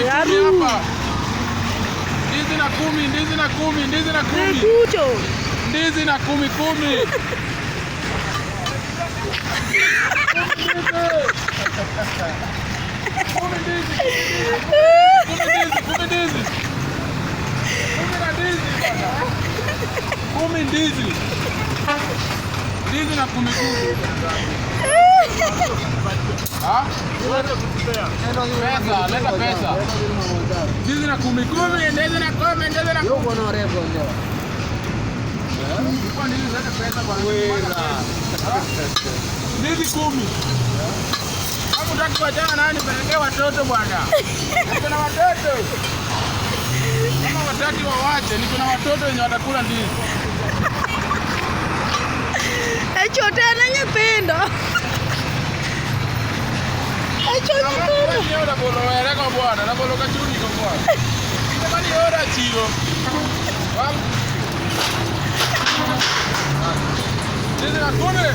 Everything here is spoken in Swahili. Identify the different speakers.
Speaker 1: hapa. Ndizi na 10, ndizi na 10, ndizi na 10.
Speaker 2: Kucho.
Speaker 1: Ndizi na 10, 10. Ndizi na 10. Ah? Pesa, leta pesa. Ndizi na 10, 10, ndizi na 10, ndizi na 10.
Speaker 3: Yuko na refu leo.
Speaker 1: Kwa nini leta pesa kwa wewe? Ndizi 10. Hapo unataka kuachana nani pelekea watoto bwana? Niko na watoto. Kama wataki wawache, niko na watoto wenye watakula ndizi.
Speaker 2: Echo tena nyependo. Echo nyependo.
Speaker 1: Leo na bolo wera kwa bwana, na bolo kachuni kwa bwana. Jamani ora chio. Wam. Ndizi na 10.